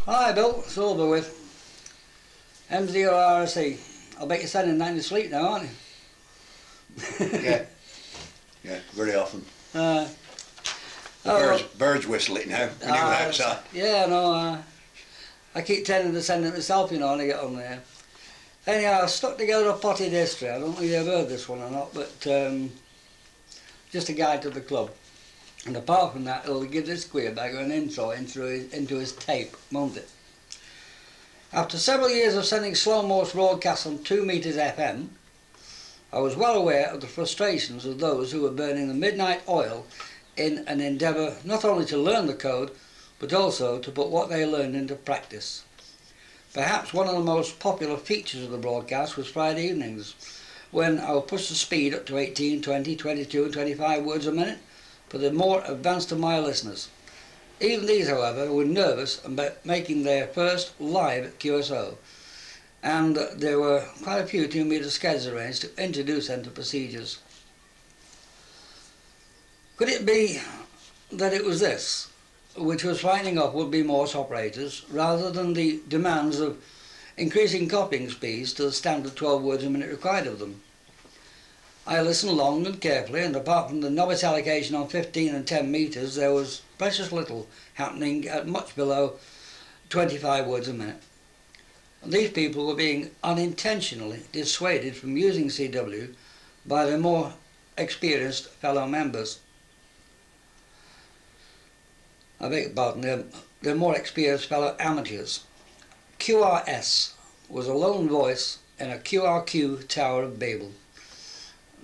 Hi Bill, it's over with. M0RSE. I bet you're sending that to sleep now, aren't you? Yeah, very often. Oh, Birds whistling now when you're outside. Yeah, no, I keep tending to send it myself, you know, when I get on there. Anyhow, I stuck together a potted history. I don't know if you've heard this one or not, but just a guide to the club. And apart from that, it'll give this queerbagger an intro into his tape, won't it? After several years of sending slow Morse broadcasts on 2 meters FM, I was well aware of the frustrations of those who were burning the midnight oil in an endeavour not only to learn the code, but also to put what they learned into practice. Perhaps one of the most popular features of the broadcast was Friday evenings, when I would push the speed up to 18, 20, 22 and 25 words a minute for the more advanced of my listeners. Even these, however, were nervous about making their first live QSO, and there were quite a few 2 meter skids arranged to introduce them to procedures. Could it be that it was this which was frightening up would-be Morse operators, rather than the demands of increasing copying speeds to the standard 12 words a minute required of them? I listened long and carefully, and apart from the novice allocation on 15 and 10 metres, there was precious little happening at much below 25 words a minute. And these people were being unintentionally dissuaded from using CW by their more experienced fellow members. I beg your pardon, they're more experienced fellow amateurs. QRS was a lone voice in a QRQ Tower of Babel.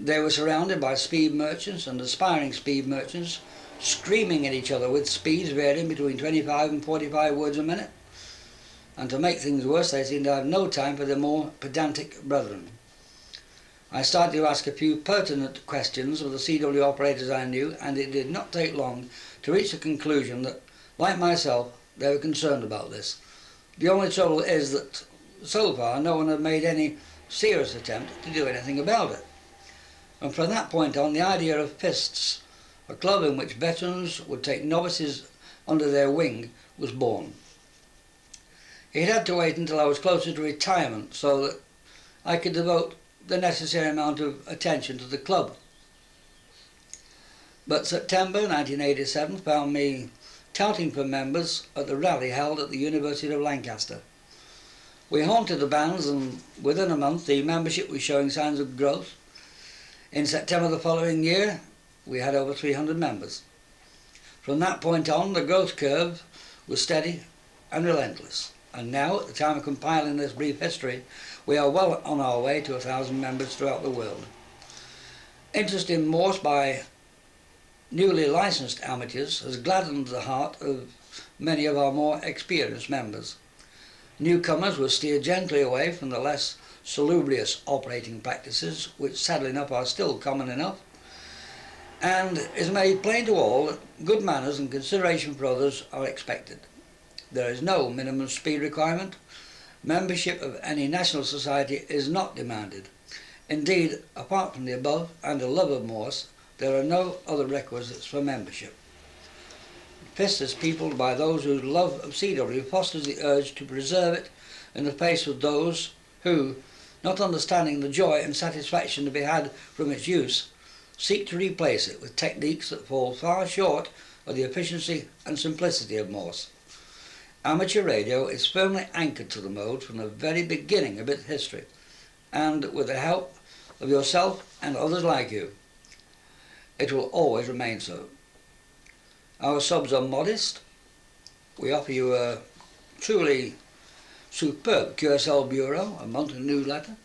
They were surrounded by speed merchants and aspiring speed merchants, screaming at each other with speeds varying between 25 and 45 words a minute. And to make things worse, they seemed to have no time for their more pedantic brethren. I started to ask a few pertinent questions of the CW operators I knew, and it did not take long to reach the conclusion that, like myself, they were concerned about this. The only trouble is that, so far, no one had made any serious attempt to do anything about it. And from that point on, the idea of Fists, a club in which veterans would take novices under their wing, was born. It had to wait until I was closer to retirement so that I could devote the necessary amount of attention to the club. But September 1987 found me touting for members at the rally held at the University of Lancaster. We haunted the bands, and within a month the membership was showing signs of growth. In September the following year, we had over 300 members. From that point on, the growth curve was steady and relentless. And now, at the time of compiling this brief history, we are well on our way to 1,000 members throughout the world. Interest in Morse by newly licensed amateurs has gladdened the heart of many of our more experienced members. Newcomers were steered gently away from the less salubrious operating practices, which sadly enough are still common enough, and is made plain to all that good manners and consideration for others are expected. There is no minimum speed requirement. Membership of any national society is not demanded. Indeed, apart from the above and a love of Morse, there are no other requisites for membership. FIST is peopled by those whose love of CW fosters the urge to preserve it in the face of those who, not understanding the joy and satisfaction to be had from its use, seek to replace it with techniques that fall far short of the efficiency and simplicity of Morse. Amateur radio is firmly anchored to the mode from the very beginning of its history, and with the help of yourself and others like you, it will always remain so. Our subs are modest. We offer you a truly superb QSL bureau, a monthly newsletter.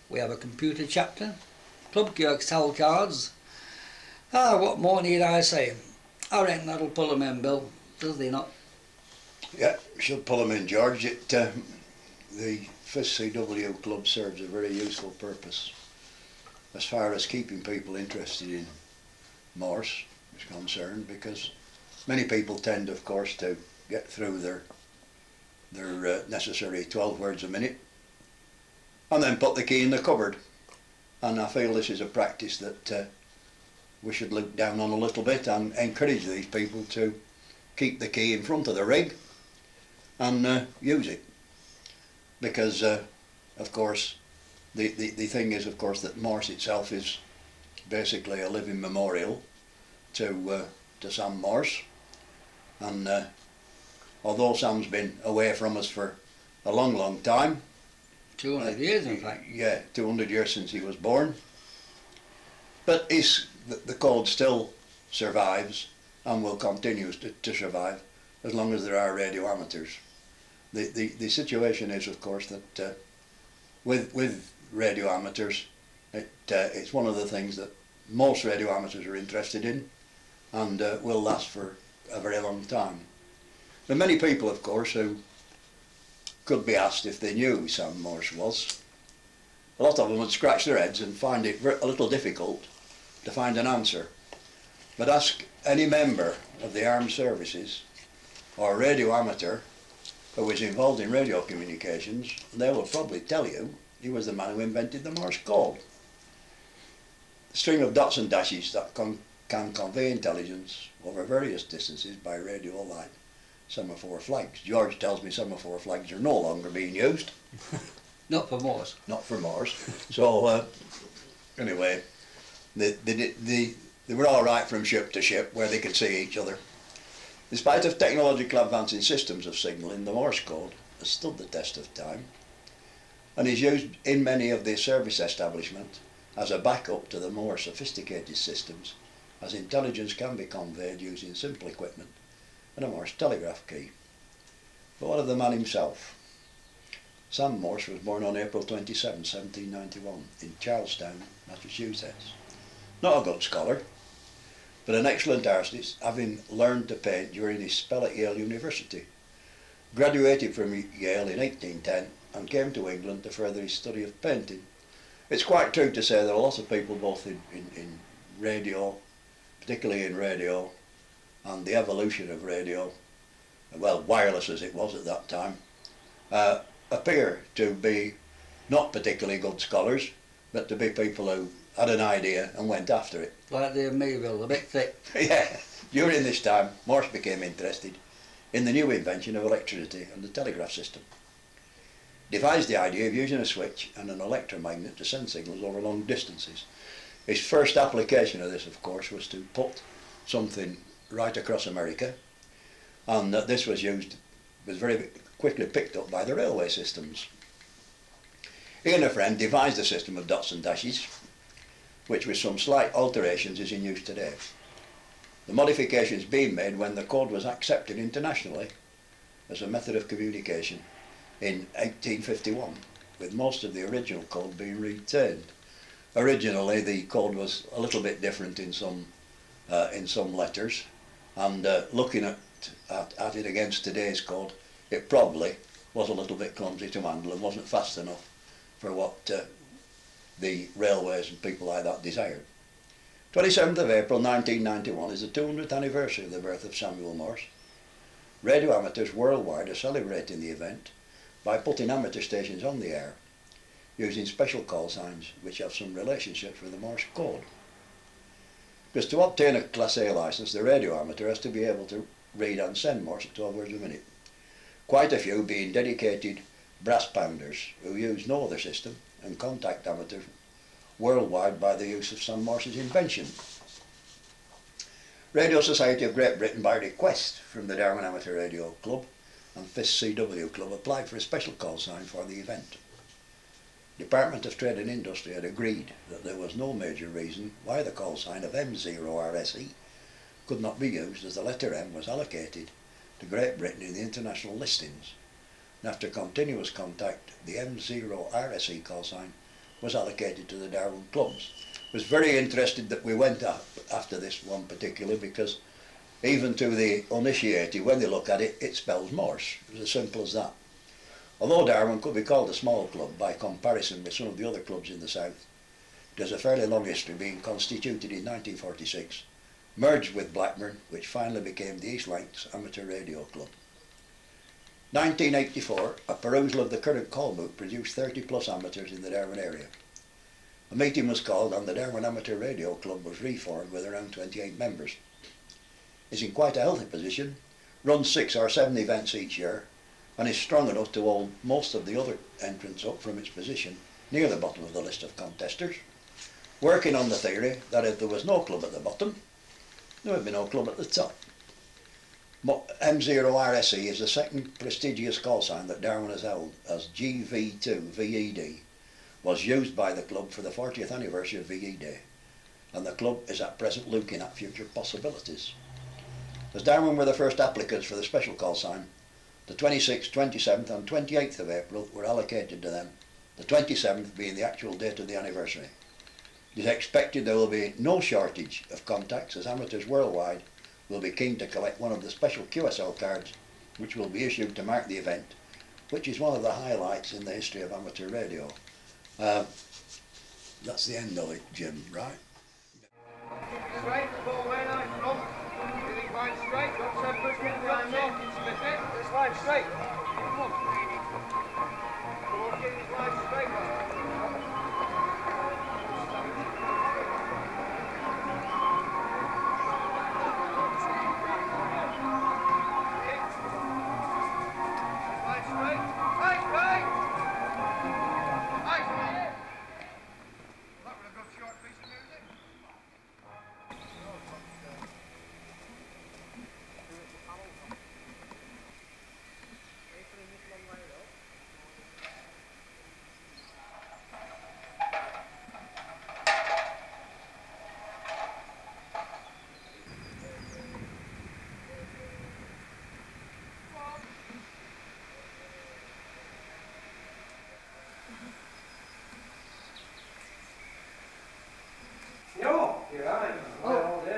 We have a computer chapter, Club QXL cards. What more need I say? I reckon that'll pull them in, Bill, does they not? Yeah, she'll pull them in, George. The FIST CW club serves a very useful purpose as far as keeping people interested in Morse is concerned, because many people tend, of course, to get through their necessary 12 words a minute and then put the key in the cupboard. And I feel this is a practice that we should look down on a little bit and encourage these people to keep the key in front of the rig and use it. Because of course the thing is, of course, that Morse itself is basically a living memorial to Sam Morse, and although Sam's been away from us for a long time, 200 years in fact. Yeah, 200 years since he was born, but the code still survives and will continue to survive as long as there are radio amateurs. The situation is, of course, that with radio amateurs, it's one of the things that most radio amateurs are interested in, and will last for a very long time. There are many people, of course, who could be asked if they knew who Sam Morse was. A lot of them would scratch their heads and find it a little difficult to find an answer. But ask any member of the armed services or radio amateur who was involved in radio communications, they will probably tell you he was the man who invented the Morse code. The string of dots and dashes that can convey intelligence over various distances by radio like semaphore flags. George tells me semaphore flags are no longer being used. Not for Morse. Not for Morse. So anyway, they were all right from ship to ship where they could see each other. In spite of technological advance in systems of signalling, the Morse code has stood the test of time and is used in many of the service establishments as a backup to the more sophisticated systems, as intelligence can be conveyed using simple equipment and a Morse telegraph key. But what of the man himself? Sam Morse was born on April 27, 1791 in Charlestown, Massachusetts. Not a good scholar, but an excellent artist, having learned to paint during his spell at Yale University. Graduated from Yale in 1810 and came to England to further his study of painting. It's quite true to say that a lot of people, both in radio, particularly in radio, and the evolution of radio, well, wireless as it was at that time, appear to be not particularly good scholars, but to be people who had an idea and went after it. Like the Mayville, a bit thick. Yeah, during this time, Morse became interested in the new invention of electricity and the telegraph system. Devised the idea of using a switch and an electromagnet to send signals over long distances. His first application of this, of course, was to put something right across America, and this was very quickly picked up by the railway systems. He and a friend devised a system of dots and dashes, which with some slight alterations is in use today. The modifications being made when the code was accepted internationally as a method of communication in 1851, with most of the original code being retained. Originally the code was a little bit different in some letters, and looking at it against today's code, it probably was a little bit clumsy to handle and wasn't fast enough for what the railways and people like that desired. 27th of April 1991 is the 200th anniversary of the birth of Samuel Morse. Radio amateurs worldwide are celebrating the event by putting amateur stations on the air, using special call signs which have some relationships with the Morse code. Because to obtain a Class A licence, the radio amateur has to be able to read and send Morse at 12 words a minute. Quite a few being dedicated brass pounders who use no other system and contact amateurs worldwide by the use of Sam Morse's invention. Radio Society of Great Britain, by request from the Darwen Amateur Radio Club and FIS CW Club, applied for a special call sign for the event. Department of Trade and Industry had agreed that there was no major reason why the call sign of M0RSE could not be used, as the letter M was allocated to Great Britain in the international listings. And after continuous contact, the M0RSE call sign was allocated to the Darwen clubs. I was very interested that we went after this one particularly, because even to the uninitiated, when they look at it, it spells Morse. It was as simple as that. Although Darwen could be called a small club by comparison with some of the other clubs in the south, it has a fairly long history, being constituted in 1946, merged with Blackburn, which finally became the East Lancs Amateur Radio Club. 1984, a perusal of the current call book produced 30 plus amateurs in the Darwen area. A meeting was called and the Darwen Amateur Radio Club was reformed with around 28 members. It's in quite a healthy position, runs 6 or 7 events each year, and is strong enough to hold most of the other entrants up from its position near the bottom of the list of contesters, working on the theory that if there was no club at the bottom, there would be no club at the top. M0RSE is the second prestigious call sign that Darwen has held, as GV2VED was used by the club for the 40th anniversary of VE Day, and the club is at present looking at future possibilities. As Darwen were the first applicants for the special call sign, the 26th, 27th and 28th of April were allocated to them, the 27th being the actual date of the anniversary. It is expected there will be no shortage of contacts, as amateurs worldwide will be keen to collect one of the special QSL cards which will be issued to mark the event, which is one of the highlights in the history of amateur radio. That's the end of it, Jim, right? Straight, ball way nice front. Feeling quite straight, got some push in line there. Split it, this line straight. Come on. Come on, get this line straight.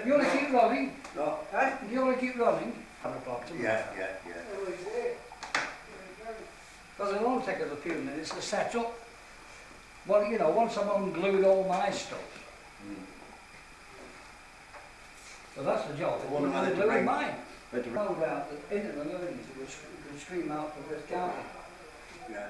You want to keep running? No. Eh? You want to keep running? Yeah. Because it'll only take us a few minutes to set up. Well, you know, once I've unglued all my stuff. So that's the job. Well, I'm better to ungluing bring- mine. better- No doubt that in an emergency we can scream out for this county. Yeah.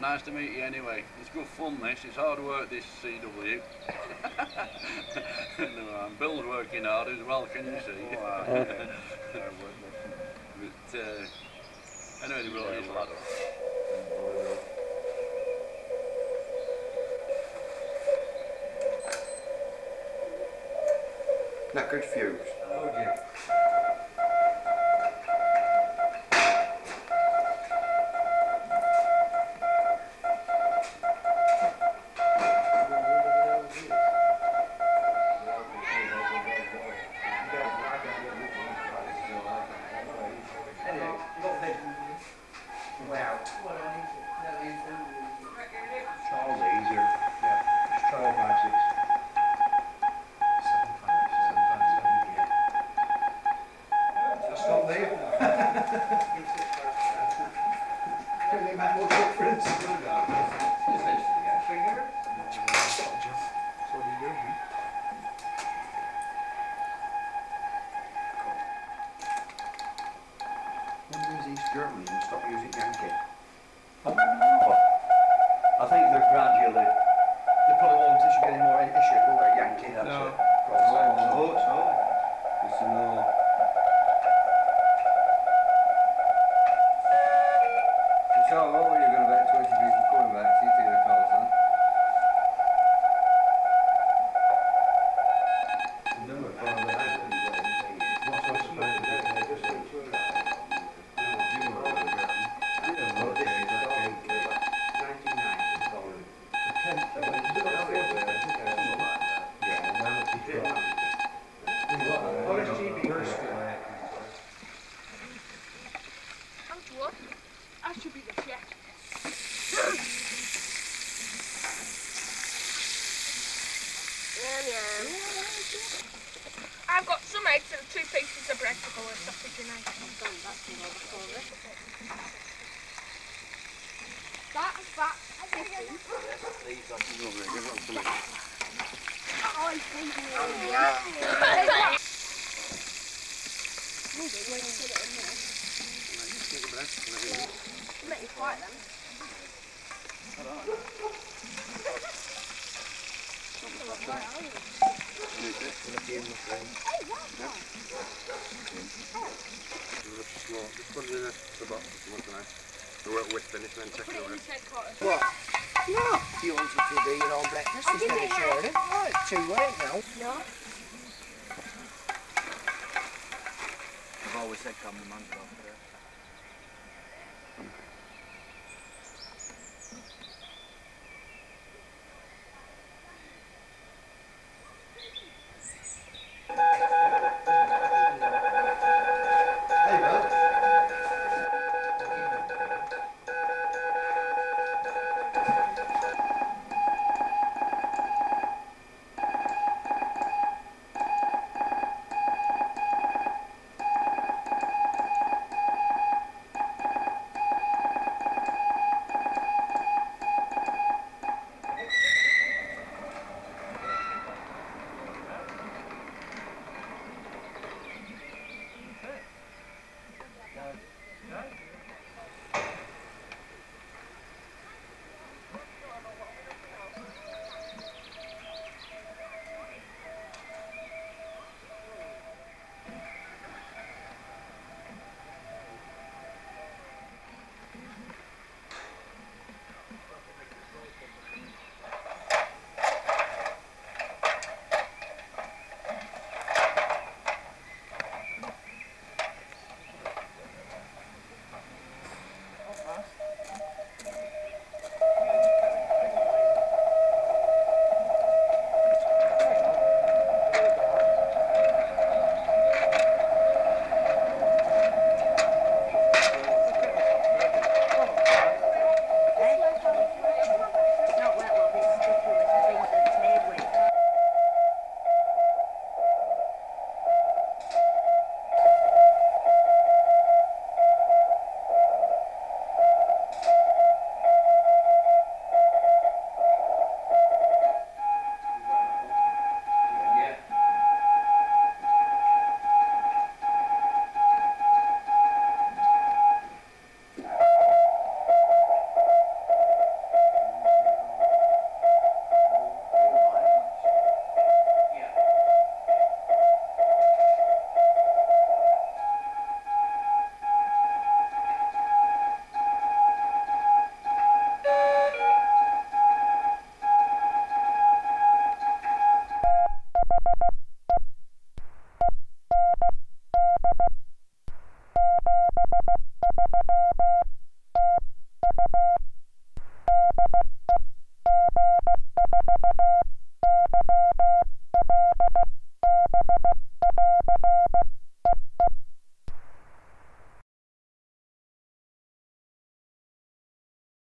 Nice to meet you anyway. It's good fun this, it's hard work this CW. No, Bill's working hard as well, can you see? But anyway, he wrote his lad. knackered fuse. Oh dear. All these are, yeah, just try 5, 6. 7, 5, 7, 8. Stop there. Can they make more difference? When use East Germany and stop using Yankee? I think they're gradually, they probably won't issue any more issue, will they, Yankee? That's No. it. No. It's a no. So, what were you going to bet 20 people coming back? So you take the calls, huh? Number 5 What's what's supposed to be? I should be the chef. I've got some eggs and 2 pieces of bread to go with sausage and eggs. That's 15. Oh, I think Let you fight them. Just put it in the box if you want to know. The work with finish and then take it away. What? No. You wanted to do your own breakfast, he's never shared it. Right, too late now. No. I've always said come the month after.